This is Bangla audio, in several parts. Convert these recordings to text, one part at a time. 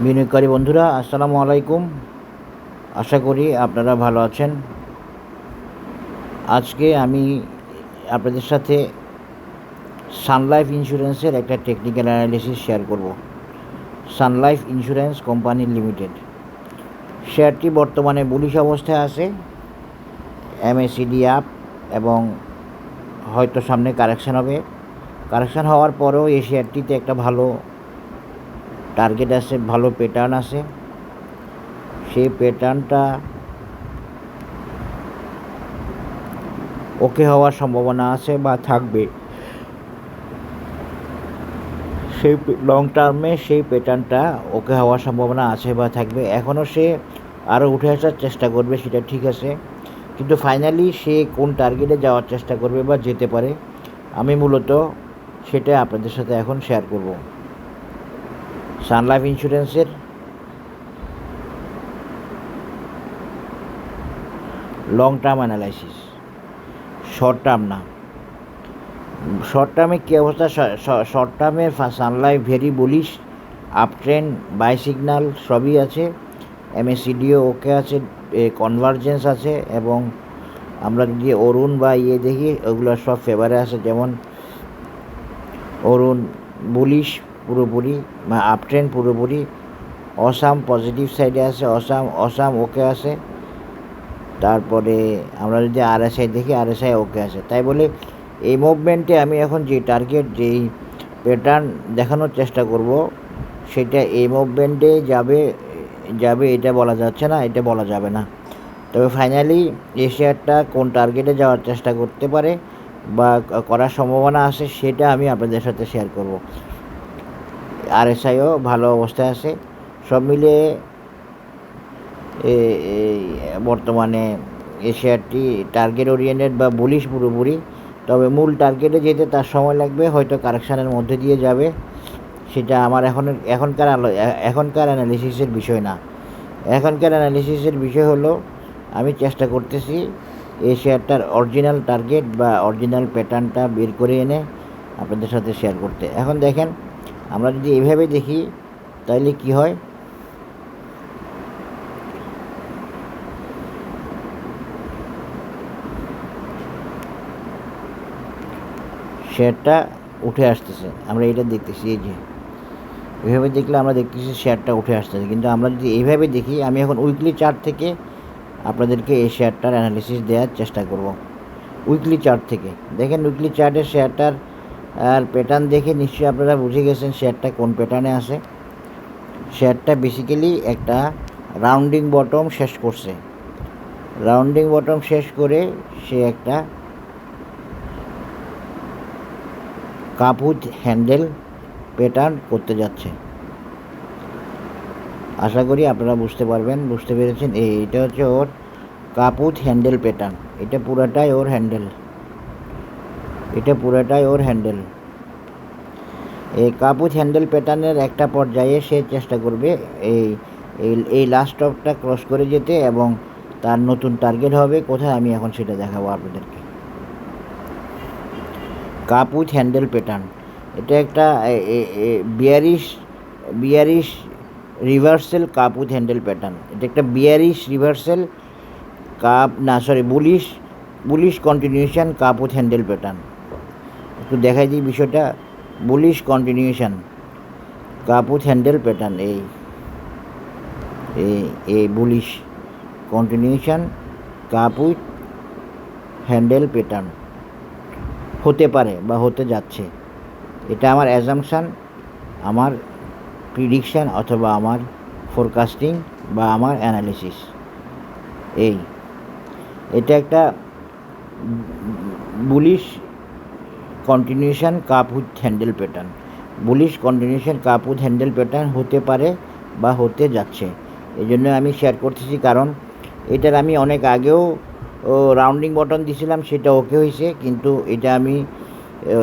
বিনিয়োগকারী বন্ধুরা, আসসালামু আলাইকুম। আশা করি আপনারা ভালো আছেন। আজকে আমি আপনাদের সাথে সান লাইফ ইন্স্যুরেন্সের একটা টেকনিক্যাল অ্যানালিসিস শেয়ার করব। Sun life insurance company limited শেয়ারটি বর্তমানে বুলিশ অবস্থায় আছে, MACD আপ, এবং হয়তো সামনে কারেকশান হবে। কারেকশান হওয়ার পরেও এই শেয়ারটিতে একটা ভালো টার্গেট আছে, ভালো প্যাটার্ন আছে। সেই প্যাটার্নটা ওকে হওয়ার সম্ভাবনা আছে বা থাকবে। সেই লং টার্মে সেই প্যাটার্নটা ওকে হওয়ার সম্ভাবনা আছে বা থাকবে। এখনও সে আরও উঠে আসার চেষ্টা করবে, সেটা ঠিক আছে, কিন্তু ফাইনালি সে কোন টার্গেটে যাওয়ার চেষ্টা করবে বা যেতে পারে, আমি মূলত সেটা আপনাদের সাথে এখন শেয়ার করব। সান লাইফ ইন্স্যুরেন্সের long term analysis, short term না। শর্ট টার্মে কী অবস্থা? শর্ট টার্মে Sun Life very bullish, up trend, buy signal সবই আছে, MACDও ওকে আছে, কনভার্জেন্স আছে, এবং আমরা যদি অরুণ বা দেখি, ওগুলো সব ফেভারে আছে। যেমন অরুণ বুলিশ পুরোপুরি, বা আপ ট্রেন্ড পুরোপুরি, অসাম পজিটিভ সাইডে আছে, অসাম ওকে আছে। তারপরে আমরা যদি RSI দেখি, RSI ওকে আছে। তাই বলে এই মুভমেন্টে আমি এখন যে টার্গেট, যেই প্যাটার্ন দেখানোর চেষ্টা করব, সেটা এই মুভমেন্টে যাবে এটা বলা যাচ্ছে না, এটা বলা যাবে না। তবে ফাইনালি এই শেয়ারটা কোন টার্গেটে যাওয়ার চেষ্টা করতে পারে বা করার সম্ভাবনা আছে, সেটা আমি আপনাদের সাথে শেয়ার করব। RSIও ভালো অবস্থায় আছে। সব মিলিয়ে বর্তমানে এই শেয়ারটি টার্গেট ওরিয়েন্টেড বা বুলিশ পুরোপুরি। তবে মূল টার্গেটে যেতে তার সময় লাগবে, হয়তো কারেকশানের মধ্যে দিয়ে যাবে। সেটা আমার এখনকার অ্যানালিসিসের বিষয় না। এখনকার অ্যানালিসিসের বিষয় হলো, আমি চেষ্টা করতেছি এই শেয়ারটার অরিজিনাল টার্গেট বা অরিজিনাল প্যাটার্নটা বের করে এনে আপনাদের সাথে শেয়ার করতে। এখন দেখেন, আমরা যদি এইভাবে দেখি তাহলে কি হয়। শেয়ারটা উঠে আসতেছে, আমরা এটা দেখতেছি। এই যে এইভাবে দেখলে আমরা দেখতেছি শেয়ারটা উঠে আসতেছে, কিন্তু আমরা যদি এইভাবে দেখি, আমি এখন উইকলি চার্ট থেকে আপনাদেরকে এই শেয়ারটার অ্যানালিসিস দেওয়ার চেষ্টা করব। উইকলি চার্ট থেকে দেখেন, উইকলি চার্টের শেয়ারটার আর প্যাটার্ন দেখে নিশ্চয়ই আপনারা বুঝে গেছেন শেয়ারটা কোন প্যাটার্নে আছে। শেয়ারটা বেসিক্যালি একটা রাউন্ডিং বটম শেষ করছে। রাউন্ডিং বটম শেষ করে সে একটা কাপুট হ্যান্ডেল প্যাটার্ন করতে যাচ্ছে। আশা করি আপনারা বুঝতে পেরেছেন। এইটা হচ্ছে ওর কাপুট হ্যান্ডেল প্যাটার্ন। এটা পুরাটাই ওর হ্যান্ডেল। এই কাপুট হ্যান্ডেল প্যাটার্নের একটা পর্যায়ে সে চেষ্টা করবে এই লাস্ট টপটা ক্রস করে যেতে, এবং তার নতুন টার্গেট হবে কোথায়, আমি এখন সেটা দেখাবো আপনাদেরকে। কাপুট হ্যান্ডেল প্যাটার্ন, এটা একটা bearish reversal cup with handle pattern. এটা একটা bearish reversal bullish continuation cup with handle pattern. একটু দেখাই দিই বিষয়টা। Bullish continuation cup with handle pattern, এই bullish continuation cup with handle pattern হতে পারে বা হতে যাচ্ছে। এটা আমার অ্যাজাম্পশান, আমার প্রিডিকশান, অথবা আমার ফোরকাস্টিং বা আমার অ্যানালিসিস। এটা একটা bullish continuation cup with handle pattern. Bullish continuation cup with handle pattern হতে পারে বা হতে যাচ্ছে। এই জন্য আমি শেয়ার করতেছি, কারণ এটার আমি অনেক আগেও রাউন্ডিং বটন দিয়েছিলাম, সেটা ওকে হয়েছে, কিন্তু এটা আমি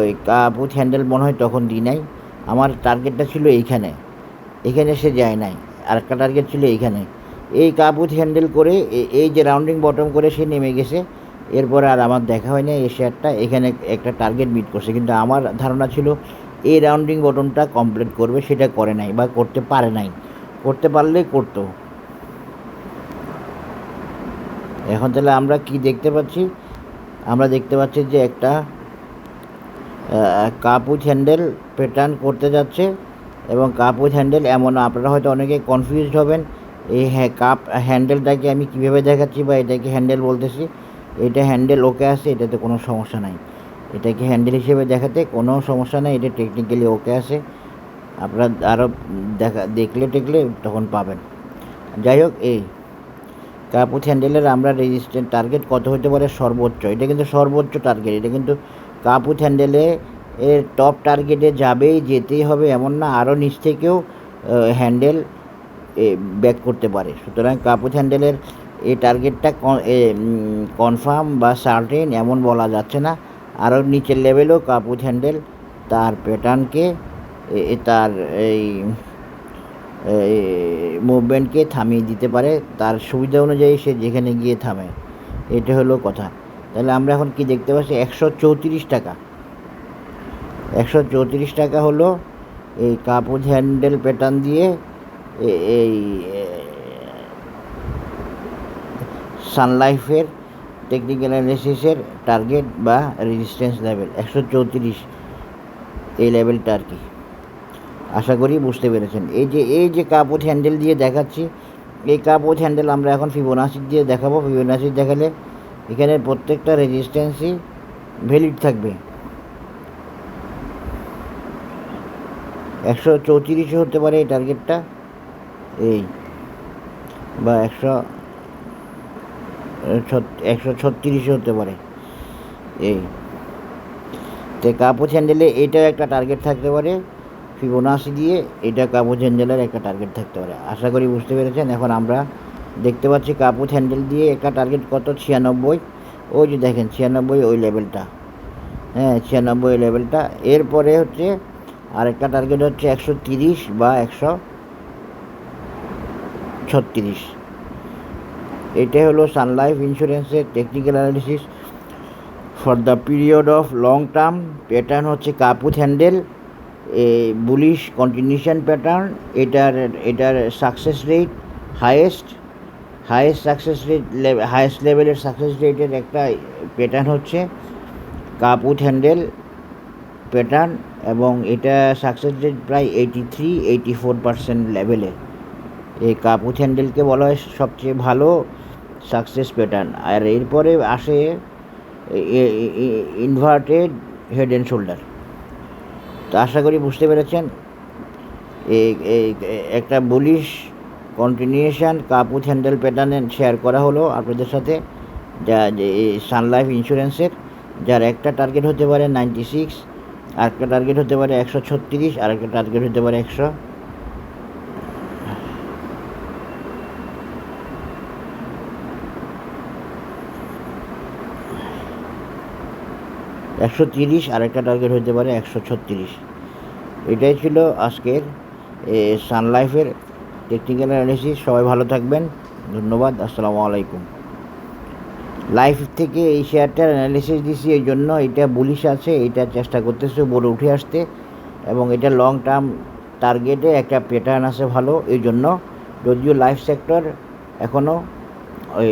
ওই কাপুট হ্যান্ডেল মনে হয় তখন দিই নাই। আমার টার্গেটটা ছিল এইখানে সে যায় নাই। আর একটা টার্গেট ছিল এইখানে। এই কাপুট হ্যান্ডেল করে এই যে রাউন্ডিং বটম করে সে নেমে গেছে। এরপরে আর আমার দেখা হয় না। এই শেয়ারটা এখানে একটা টার্গেট মিট করছে, কিন্তু আমার ধারণা ছিল এই রাউন্ডিং বটমটা কমপ্লিট করবে, সেটা করে নাই বা করতে পারে নাই। করতে পারলেই করতো। এখন তাহলে আমরা কি দেখতে পাচ্ছি? আমরা দেখতে পাচ্ছি যে একটা কাপ উইথ হ্যান্ডেল প্যাটার্ন করতে যাচ্ছে, এবং কাপ উইথ হ্যান্ডেল এমন, আপনারা হয়তো অনেকে কনফিউজড হবেন এই কাপ হ্যান্ডেলটাকে আমি কীভাবে দেখাচ্ছি বা এটাকে হ্যান্ডেল বলতেছি। এটা হ্যান্ডেল ওকে আছে, এটাতে কোনো সমস্যা নাই। এটাকে হ্যান্ডেল হিসেবে দেখাতে কোনো সমস্যা নেই, এটা টেকনিক্যালি ওকে আছে। আপনারা আরও দেখলে তখন পাবেন। যাই হোক, এই কাপ উইথ হ্যান্ডেলের আমরা রেজিস্ট্যান্ট টার্গেট কত হতে পারে? সর্বোচ্চ। এটা কিন্তু সর্বোচ্চ টার্গেট। এটা কিন্তু কাপ উইথ হ্যান্ডেলে এর টপ টার্গেটে যেতেই হবে এমন না, আরও নিচ থেকেও হ্যান্ডেল ব্যাক করতে পারে। সুতরাং কাপ উইথ হ্যান্ডেলের এই টার্গেটটা কনফার্ম বা সার্টেন এমন বলা যাচ্ছে না। আরও নিচের লেভেলেও কাপ উইথ হ্যান্ডেল তার প্যাটার্নকে তার এই মুভমেন্টকে থামিয়ে দিতে পারে, তার সুবিধা অনুযায়ী সে যেখানে গিয়ে থামে। এটা হলো কথা। তাহলে আমরা এখন কি দেখতে পাচ্ছি? 134 টাকা। 134 টাকা হলো এই কাপ উইথ হ্যান্ডেল প্যাটার্ন দিয়ে এই সানলাইফের টেকনিক্যাল অ্যানালিসিসের টার্গেট বা রেজিস্ট্যান্স লেভেল 134, এই লেভেলটা আর কি। আশা করি বুঝতে পেরেছেন। এই যে কাপ উইথ হ্যান্ডেল দিয়ে দেখাচ্ছি, এই কাপ উইথ হ্যান্ডেল আমরা এখন ফিবোনাচি দিয়ে দেখাবো। ফিবোনাচি দেখালে এখানে প্রত্যেকটা রেজিস্ট্যান্সই ভ্যালিড থাকবে। 134 হতে পারে এই টার্গেটটা, এই বা 136 হতে পারে এই। তো কাপ উইথ হ্যান্ডেলে এইটাও একটা টার্গেট থাকতে পারে ফিবোনাচি দিয়ে, এটা কাপ উইথ হ্যান্ডেলের একটা টার্গেট থাকতে পারে। আশা করি বুঝতে পেরেছেন। এখন আমরা দেখতে পাচ্ছি কাপ উইথ হ্যান্ডেল দিয়ে একটা টার্গেট কত? 96। ওই যে দেখেন 96, ওই লেভেলটা, হ্যাঁ 96 ওই লেভেলটা। এরপরে হচ্ছে আরেকটা টার্গেট হচ্ছে 130 বা 136। এটাই হলো সানলাইফ ইন্স্যুরেন্সের technical analysis for the period of long term. Pattern হচ্ছে cup with handle, bullish continuation pattern. এটার success rate highest success rate, highest লেভেলের সাকসেস রেটের একটা প্যাটার্ন হচ্ছে কাপ উইথ হ্যান্ডেল প্যাটার্ন, এবং এটা সাকসেস রেট প্রায় 83-84% লেভেলে। এই কাপ উইথ হ্যান্ডেলকে বলা হয় সবচেয়ে ভালো সাকসেস প্যাটার্ন। আর এরপরে আসে ইনভার্টেড হেড অ্যান্ড শোল্ডার। তো আশা করি বুঝতে পেরেছেন। এই একটা bullish continuation cup with handle প্যাটার্নে শেয়ার করা হলো আপনাদের সাথে, যা সানলাইফ ইন্স্যুরেন্সের, যার একটা টার্গেট হতে পারে 96, আরেকটা টার্গেট হতে পারে 136, আরেকটা টার্গেট হতে পারে 130, আরেকটা টার্গেট হতে পারে 136। এটাই ছিল আজকের সানলাইফের টেকনিক্যাল অ্যানালিসিস। সবাই ভালো থাকবেন, ধন্যবাদ, আসসালামু আলাইকুম। লাইফ থেকে এই শেয়ারটার অ্যানালিসিস দিছি, এই জন্য এটা বুলিশ আছে, এটা চেষ্টা করতেছে বড় উঠে আসতে, এবং এটা লং টার্ম টার্গেটে একটা প্যাটার্ন আছে ভালো। এই জন্য যদিও লাইফ সেক্টর এখনও ওই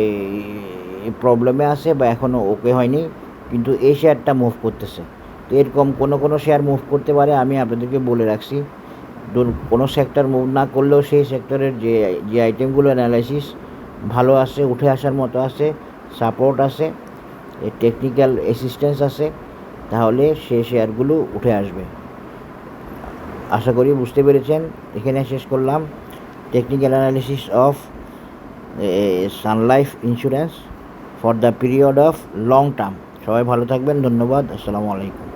প্রবলেমে আছে বা এখনও ওকে হয়নি, কিন্তু এই শেয়ারটা মুভ করতেছে। তো এরকম কোনো শেয়ার মুভ করতে পারে, আমি আপনাদেরকে বলে রাখছি। কোনো সেক্টর মুভ না করলেও সেই সেক্টরের যে আইটেমগুলো অ্যানালাইসিস ভালো আছে, উঠে আসার মতো আছে, সাপোর্ট আছে, টেকনিক্যাল অ্যাসিস্ট্যান্স আছে, তাহলে সেই শেয়ারগুলো উঠে আসবে। আশা করি বুঝতে পেরেছেন। এখানে শেষ করলাম technical analysis of Sun Life insurance for the period of long term. সবাই ভালো থাকবেন, ধন্যবাদ, আসসালামু আলাইকুম।